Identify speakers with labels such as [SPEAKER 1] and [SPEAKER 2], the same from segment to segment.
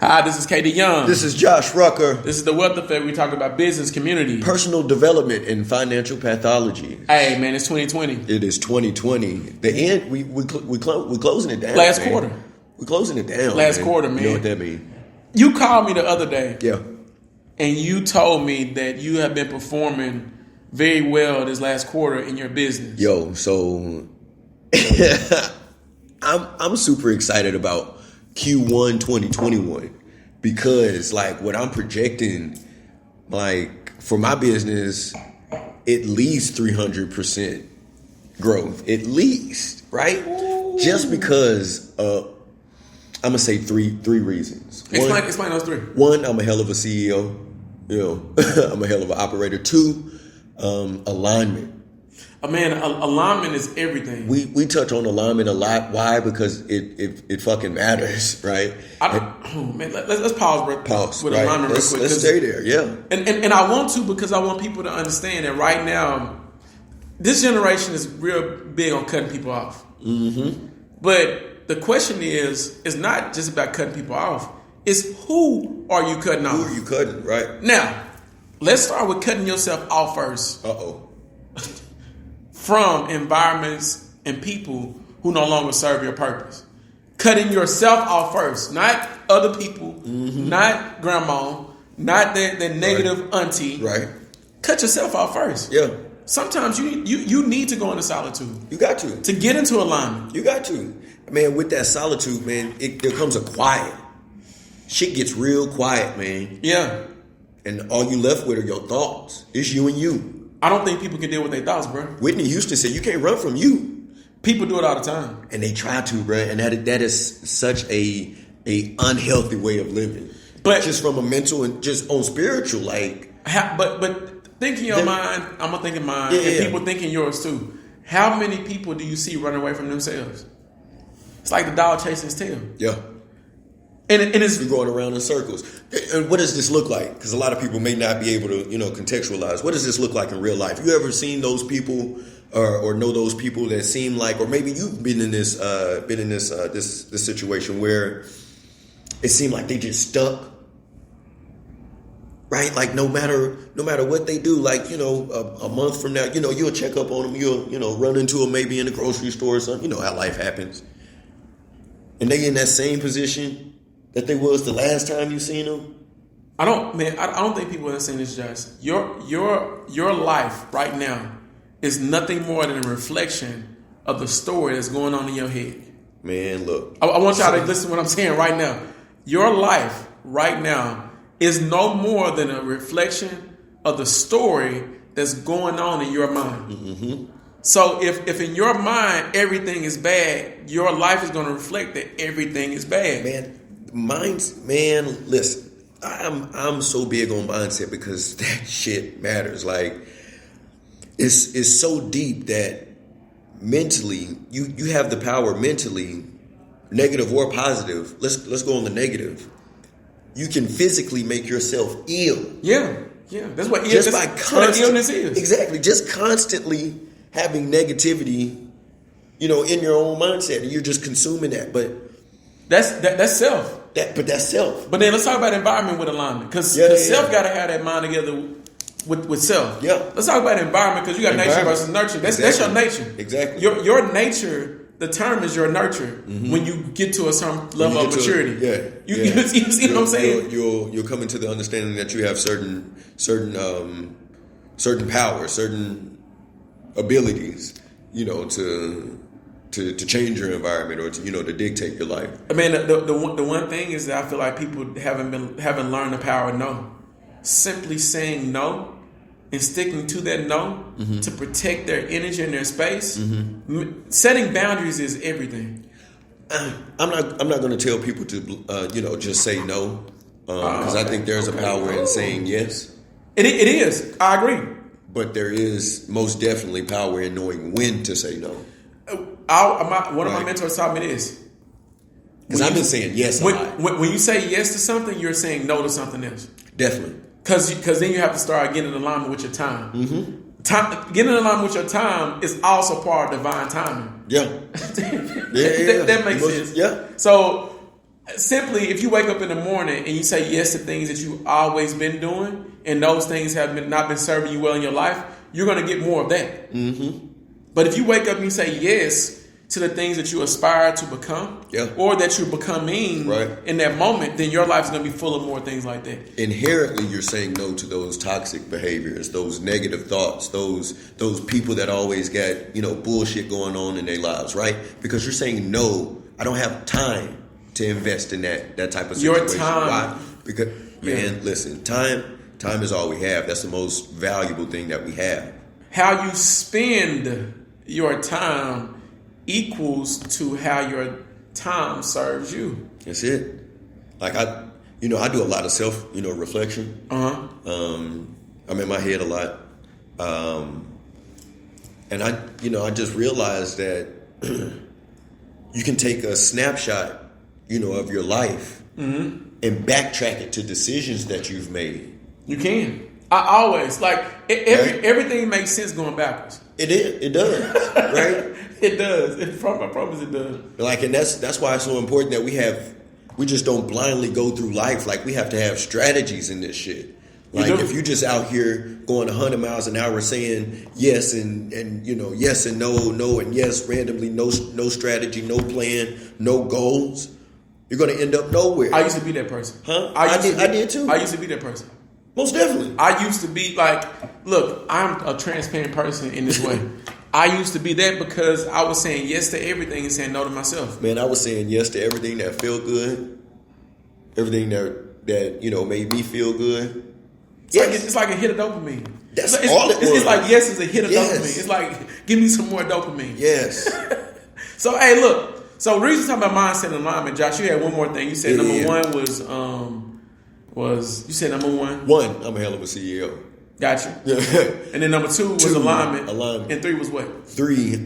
[SPEAKER 1] Hi, this is KD Young.
[SPEAKER 2] This is Josh Rucker.
[SPEAKER 1] This is the Wealth Effect. We talk about business, community,
[SPEAKER 2] Personal development, and financial pathology.
[SPEAKER 1] Hey, man, it's 2020.
[SPEAKER 2] It is 2020. The end. We're closing it down.
[SPEAKER 1] Last
[SPEAKER 2] man.
[SPEAKER 1] quarter.
[SPEAKER 2] We're closing it down.
[SPEAKER 1] Last quarter, man.
[SPEAKER 2] You know what that means?
[SPEAKER 1] You called me the other day.
[SPEAKER 2] Yeah.
[SPEAKER 1] And you told me that you have been performing very well this last quarter in your business.
[SPEAKER 2] Yo, so I'm super excited about Q1 2021 because like what I'm projecting, like for my business, at least 300% growth, at least, right? Ooh. Just because I'm gonna say three reasons.
[SPEAKER 1] Explain those three.
[SPEAKER 2] One, I'm a hell of a CEO. You know, I'm a hell of an operator. Two, alignment.
[SPEAKER 1] Alignment is everything.
[SPEAKER 2] We touch on alignment a lot. Why? Because it fucking matters, right?
[SPEAKER 1] Let's pause, bro.
[SPEAKER 2] Pause.
[SPEAKER 1] With
[SPEAKER 2] right.
[SPEAKER 1] alignment real quick.
[SPEAKER 2] Let's stay there, yeah.
[SPEAKER 1] And I want to because I want people to understand that right now, this generation is real big on cutting people off.
[SPEAKER 2] Mm-hmm.
[SPEAKER 1] But the question is, it's not just about cutting people off. It's who are you cutting off?
[SPEAKER 2] Who are you cutting, right?
[SPEAKER 1] Now, let's start with cutting yourself off first.
[SPEAKER 2] Uh-oh.
[SPEAKER 1] From environments and people who no longer serve your purpose. Cutting yourself off first, not other people, not grandma, not the negative auntie.
[SPEAKER 2] Right.
[SPEAKER 1] Cut yourself off first.
[SPEAKER 2] Yeah.
[SPEAKER 1] Sometimes you need to go into solitude.
[SPEAKER 2] You got to.
[SPEAKER 1] To get into alignment.
[SPEAKER 2] You got to. Man, with that solitude, man, there comes a quiet. Shit gets real quiet, man.
[SPEAKER 1] Yeah.
[SPEAKER 2] And all you left with are your thoughts. It's you and you.
[SPEAKER 1] I don't think people can deal with their thoughts, bro.
[SPEAKER 2] Whitney Houston said you can't run from you.
[SPEAKER 1] People do it all the time.
[SPEAKER 2] And they try to, bro. And that is such a unhealthy way of living. But just from a mental and just on spiritual, like.
[SPEAKER 1] But think in your mind, I'm going to think in mine, and people think in yours too. How many people do you see running away from themselves? It's like the dog chasing his tail.
[SPEAKER 2] Yeah.
[SPEAKER 1] And it's
[SPEAKER 2] you're going around in circles. And what does this look like? Because a lot of people may not be able to, contextualize. What does this look like in real life? You ever seen those people or know those people that seem like, or maybe you've been in this this situation where it seemed like they just stuck, right? Like no matter what they do, like a month from now, you'll check up on them. You'll run into them maybe in the grocery store or something. You know how life happens, and they in that same position that they was the last time you seen them?
[SPEAKER 1] I don't think people understand this, Josh. Your life right now is nothing more than a reflection of the story that's going on in your head.
[SPEAKER 2] Man, look.
[SPEAKER 1] I want y'all to listen to what I'm saying right now. Your life right now is no more than a reflection of the story that's going on in your mind. Mm-hmm. So if in your mind everything is bad, your life is going to reflect that everything is bad.
[SPEAKER 2] Listen, I'm so big on mindset because that shit matters. Like, it's so deep that mentally, you have the power mentally, negative or positive. Let's go on the negative. You can physically make yourself ill.
[SPEAKER 1] Yeah. That's what illness is.
[SPEAKER 2] Exactly. Just constantly having negativity, in your own mindset, and you're just consuming that. But
[SPEAKER 1] that's self.
[SPEAKER 2] But that's self.
[SPEAKER 1] But then let's talk about environment with alignment, because self got to have that mind together with self.
[SPEAKER 2] Yeah.
[SPEAKER 1] Let's talk about environment, because you got nature versus nurture. That's your nature.
[SPEAKER 2] Exactly.
[SPEAKER 1] Your nature determines your nurture when you get to a certain level of maturity. You see what I'm saying?
[SPEAKER 2] You'll come into the understanding that you have certain powers, certain abilities, to change your environment or to dictate your life.
[SPEAKER 1] I mean, the one thing is that I feel like people haven't learned the power of no. Simply saying no and sticking to that no to protect their energy and their space. Mm-hmm. Setting boundaries is everything.
[SPEAKER 2] I'm not going to tell people to just say no because I think there's a power in saying yes.
[SPEAKER 1] It is. I agree.
[SPEAKER 2] But there is most definitely power in knowing when to say no.
[SPEAKER 1] One of my mentors taught me this.
[SPEAKER 2] Because I've been saying yes a lot.
[SPEAKER 1] When you say yes to something, you're saying no to something else.
[SPEAKER 2] Definitely.
[SPEAKER 1] Because then you have to start getting in alignment with your time. Mm-hmm. Getting in alignment with your time is also part of divine timing.
[SPEAKER 2] Yeah.
[SPEAKER 1] That makes sense.
[SPEAKER 2] Yeah.
[SPEAKER 1] So Simply, if you wake up in the morning and you say yes to things that you've always been doing, and those things have not been serving you well in your life, you're going to get more of that. Mm-hmm. But if you wake up and you say yes to the things that you aspire to become, or that you're becoming in that moment, then your life is going to be full of more things like that.
[SPEAKER 2] Inherently, you're saying no to those toxic behaviors, those negative thoughts, those people that always got, bullshit going on in their lives, right? Because you're saying, no, I don't have time to invest in that type of situation.
[SPEAKER 1] Your time.
[SPEAKER 2] Why? Because, man, listen, time is all we have. That's the most valuable thing that we have.
[SPEAKER 1] How you spend your time equals to how your time serves you.
[SPEAKER 2] That's it. Like I do a lot of self, reflection. I'm in my head a lot. And I just realized that you can take a snapshot, of your life and backtrack it to decisions that you've made.
[SPEAKER 1] You can. I always everything makes sense going backwards.
[SPEAKER 2] It does, right?
[SPEAKER 1] It does. I promise it does.
[SPEAKER 2] And that's why it's so important that we just don't blindly go through life. Like, we have to have strategies in this shit. Like, if you just out here going 100 miles an hour saying yes and yes and no and yes randomly, no strategy, no plan, no goals, you're going to end up nowhere.
[SPEAKER 1] I used to be that person.
[SPEAKER 2] Huh? I did too.
[SPEAKER 1] I used to be that person.
[SPEAKER 2] Most definitely.
[SPEAKER 1] I used to be look, I'm a transparent person in this way. I used to be that because I was saying yes to everything and saying no to myself.
[SPEAKER 2] Man, I was saying yes to everything that felt good, everything that made me feel good.
[SPEAKER 1] It's like a hit of dopamine.
[SPEAKER 2] That's all it was.
[SPEAKER 1] It's like yes is a hit of dopamine. It's like, give me some more dopamine.
[SPEAKER 2] Yes.
[SPEAKER 1] So, hey, look. So, reason talking about mindset and alignment, Josh, you had one more thing. You said number one was you said number one?
[SPEAKER 2] One, I'm a hell of a CEO.
[SPEAKER 1] Gotcha. And then number two was alignment. And three was what?
[SPEAKER 2] Three,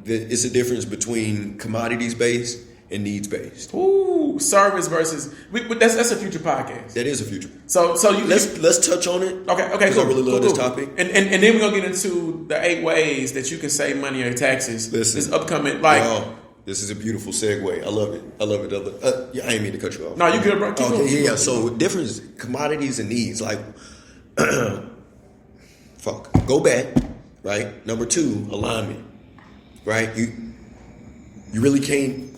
[SPEAKER 2] it's a difference between commodities-based and needs-based.
[SPEAKER 1] Ooh, service versus that's a future podcast.
[SPEAKER 2] That is a future.
[SPEAKER 1] So
[SPEAKER 2] let's touch on it.
[SPEAKER 1] Okay,
[SPEAKER 2] cool. I really love this topic.
[SPEAKER 1] And then we're gonna get into the 8 ways that you can save money on your taxes.
[SPEAKER 2] Listen,
[SPEAKER 1] this upcoming
[SPEAKER 2] this is a beautiful segue. I love it. I ain't mean to cut you off.
[SPEAKER 1] No, you good, bro.
[SPEAKER 2] Yeah. So difference commodities and needs, like go back, right? Number 2, alignment, right? You really can't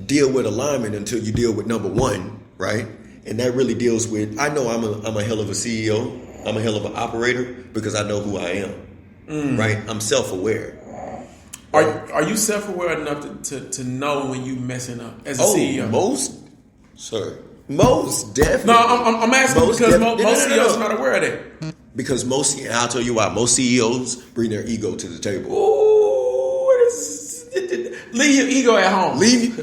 [SPEAKER 2] deal with alignment until you deal with number 1, right? And that really deals with, I know I'm a hell of a CEO, I'm a hell of an operator because I know who I am, right? I'm self-aware.
[SPEAKER 1] Are you self-aware enough to know when you messing up as a CEO? Most definitely. No, I'm asking because most CEOs are not aware of that.
[SPEAKER 2] Because I'll tell you why. Most CEOs bring their ego to the table.
[SPEAKER 1] Ooh, leave your ego at home.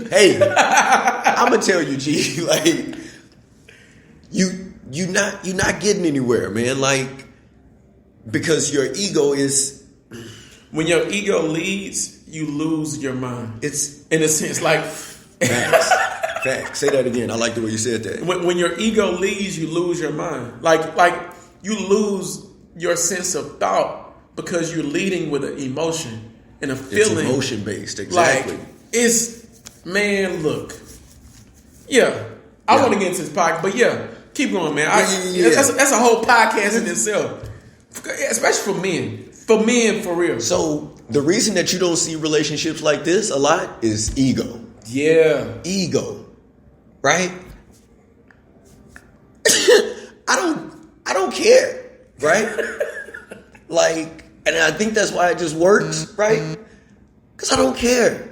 [SPEAKER 2] Hey, I'm gonna tell you, G. Like, you're not getting anywhere, man. Like, because your ego is.
[SPEAKER 1] When your ego leads, you lose your mind.
[SPEAKER 2] It's
[SPEAKER 1] in a sense like
[SPEAKER 2] facts. Say that again. I like the way you said that.
[SPEAKER 1] When your ego leads, you lose your mind. Like you lose your sense of thought because you're leading with an emotion and a feeling.
[SPEAKER 2] It's emotion based, exactly.
[SPEAKER 1] Like look. Yeah. I want to get into this podcast, but keep going, man. That's a whole podcast in itself. Especially for men. For men, for real.
[SPEAKER 2] So the reason that you don't see relationships like this a lot is ego.
[SPEAKER 1] Yeah.
[SPEAKER 2] Ego. Right? I don't care. Right? Like, and I think that's why it just works, right? Because I don't care.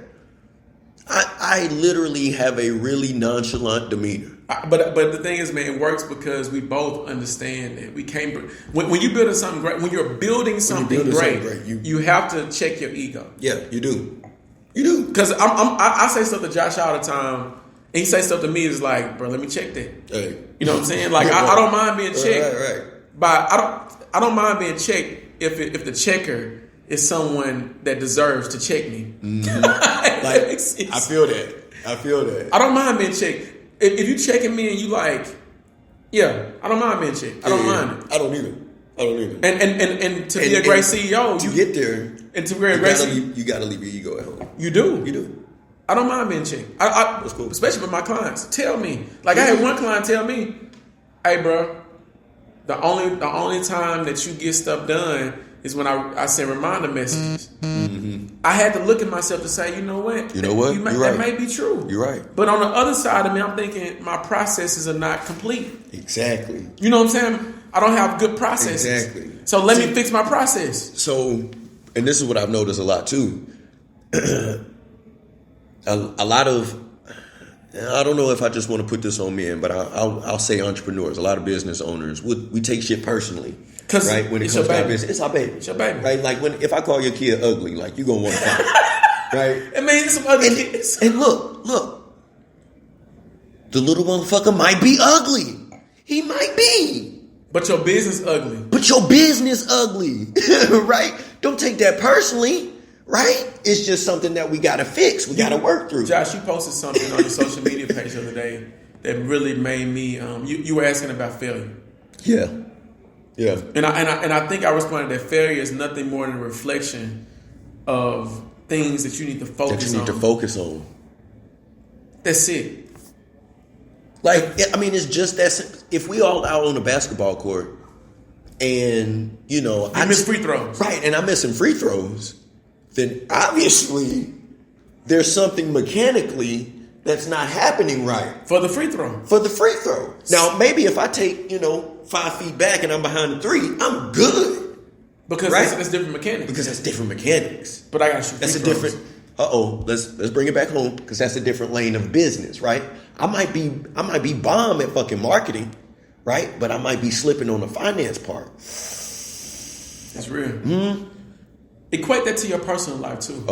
[SPEAKER 2] I literally have a really nonchalant demeanor.
[SPEAKER 1] But the thing is, man, it works because we both understand that we can't. When you're building something great, when you're building something great, you have to check your ego.
[SPEAKER 2] Yeah, you do. You do.
[SPEAKER 1] Because I say stuff to Josh all the time, and he say stuff to me. It's like, bro, let me check that.
[SPEAKER 2] Hey.
[SPEAKER 1] You know what I'm saying? Like I don't mind being checked.
[SPEAKER 2] Right.
[SPEAKER 1] But I don't mind being checked if the checker is someone that deserves to check me.
[SPEAKER 2] Mm-hmm. Like, I feel that.
[SPEAKER 1] I don't mind being checked. If you checking me and you like, I don't mind being checked. I don't mind it.
[SPEAKER 2] I don't either.
[SPEAKER 1] And to be a great CEO,
[SPEAKER 2] to get there,
[SPEAKER 1] and to be a great CEO,
[SPEAKER 2] you got to leave your ego at home.
[SPEAKER 1] You do. I don't mind being checked.
[SPEAKER 2] That's cool.
[SPEAKER 1] Especially with my clients. Tell me. Like, I had one client tell me, hey, bro, the only time that you get stuff done is when I send reminder messages. Mm-hmm. I had to look at myself to say, you know what?
[SPEAKER 2] You're right.
[SPEAKER 1] That may be true.
[SPEAKER 2] You're right.
[SPEAKER 1] But on the other side of me, I'm thinking my processes are not complete.
[SPEAKER 2] Exactly.
[SPEAKER 1] You know what I'm saying? I don't have good processes.
[SPEAKER 2] Exactly.
[SPEAKER 1] So let me fix my process.
[SPEAKER 2] So, and this is what I've noticed a lot too. A lot of, I don't know if I just want to put this on men, but I'll say entrepreneurs, a lot of business owners, we take shit personally. Right? When it comes to our business, it's our baby.
[SPEAKER 1] It's your baby.
[SPEAKER 2] Right? Like if I call your kid ugly, like you're going to want to fight. Right?
[SPEAKER 1] I mean, some other kids.
[SPEAKER 2] And look. The little motherfucker might be ugly. He might be.
[SPEAKER 1] But your business ugly.
[SPEAKER 2] Right? Don't take that personally. Right? It's just something that we got to fix. We got to work through.
[SPEAKER 1] Josh, you posted something on your social media page the other day that really made me. You were asking about failure.
[SPEAKER 2] Yeah. Yeah.
[SPEAKER 1] And I think I responded that failure is nothing more than a reflection of things that you need to focus on. That's it.
[SPEAKER 2] Like, I mean, it's just that simple. If we all out on a basketball court and, I
[SPEAKER 1] miss free throws.
[SPEAKER 2] Right, and I'm missing free throws, then obviously there's something mechanically that's not happening right.
[SPEAKER 1] For the free throw.
[SPEAKER 2] Now, maybe if I take, 5 feet back and I'm behind the 3, I'm good.
[SPEAKER 1] Because that's different mechanics.
[SPEAKER 2] Because that's different mechanics.
[SPEAKER 1] But I got to shoot
[SPEAKER 2] That's
[SPEAKER 1] free
[SPEAKER 2] a
[SPEAKER 1] throws.
[SPEAKER 2] different... let's bring it back home because that's a different lane of business, right? I might be bomb at fucking marketing, right? But I might be slipping on the finance part.
[SPEAKER 1] That's real. Mm-hmm. Equate that to your personal life too.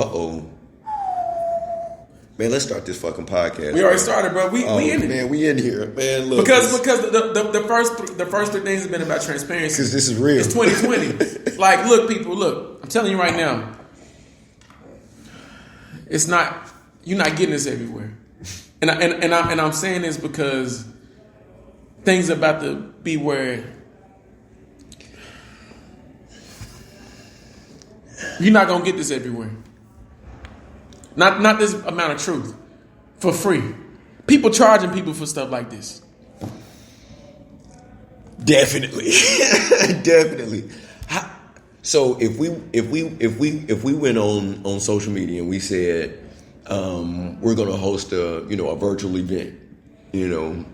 [SPEAKER 2] Man, let's start this fucking podcast.
[SPEAKER 1] We already started, bro. We in it.
[SPEAKER 2] Man, we in here, man. Look,
[SPEAKER 1] because the first 3 things have been about transparency.
[SPEAKER 2] Because this is real.
[SPEAKER 1] It's 2020. Like, look, people, look. I'm telling you right now. It's not. You're not getting this everywhere. And I'm saying this because things are about to be where you're not gonna get this everywhere. Not this amount of truth for free. People charging people for stuff like this.
[SPEAKER 2] Definitely. So if we went on social media and we said we're going to host a virtual event,
[SPEAKER 1] to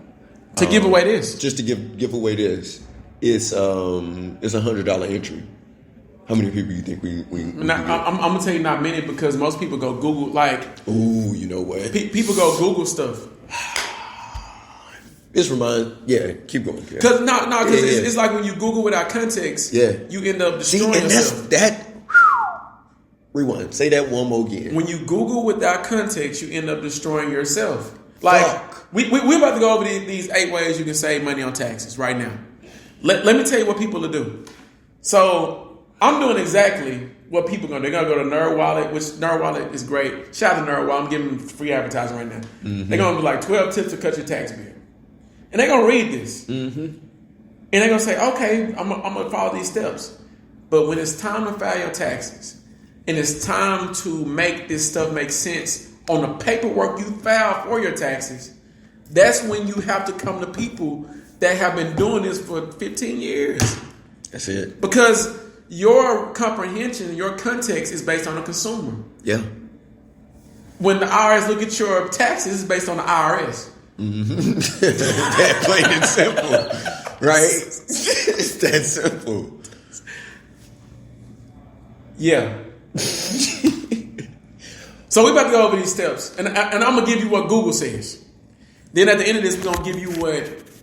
[SPEAKER 1] give away this,
[SPEAKER 2] just to give away this, it's $100 entry. How many people you think we
[SPEAKER 1] I'm gonna tell you not many because most people go Google
[SPEAKER 2] Ooh, you know what?
[SPEAKER 1] People go Google stuff.
[SPEAKER 2] This reminds, keep going.
[SPEAKER 1] Because it's like when you Google without context, you end up destroying yourself.
[SPEAKER 2] Rewind. Say that one more again.
[SPEAKER 1] When you Google without context, you end up destroying yourself. Like we're about to go over these 8 ways you can save money on taxes right now. Let me tell you what people will do. So I'm doing exactly what people are going to do. They're going to go to NerdWallet, which NerdWallet is great. Shout out to NerdWallet. I'm giving them free advertising right now. Mm-hmm. They're going to be like 12 tips to cut your tax bill. And they're going to read this. Mm-hmm. And they're going to say, okay, I'm going to follow these steps. But when it's time to file your taxes and it's time to make this stuff make sense on the paperwork you file for your taxes, that's when you have to come to people that have been doing this for 15 years.
[SPEAKER 2] That's it.
[SPEAKER 1] Because your comprehension, your context is based on the consumer.
[SPEAKER 2] Yeah.
[SPEAKER 1] When the IRS look at your taxes, it's based on the IRS.
[SPEAKER 2] Mm-hmm. That plain and simple, right? It's that simple.
[SPEAKER 1] Yeah. So we're about to go over these steps, and I'm gonna give you what Google says. Then at the end of this, we're gonna give you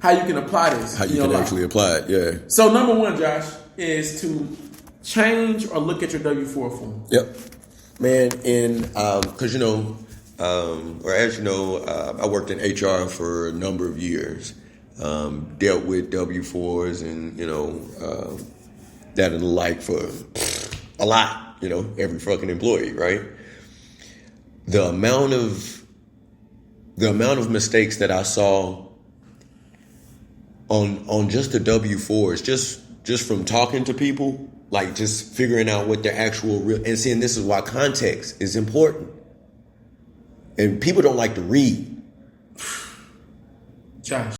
[SPEAKER 1] how you can apply this.
[SPEAKER 2] How you can actually apply it, yeah.
[SPEAKER 1] So number 1, Josh, is to change or look at your W-4 form.
[SPEAKER 2] Yep, man, and because I worked in HR for a number of years, dealt with W-4s and that and the like for a lot, every fucking employee, right? The amount of mistakes that I saw on just the W-4s, just from talking to people, like just figuring out what their actual real, and seeing this is why context is important. And people don't like to read.
[SPEAKER 1] Josh.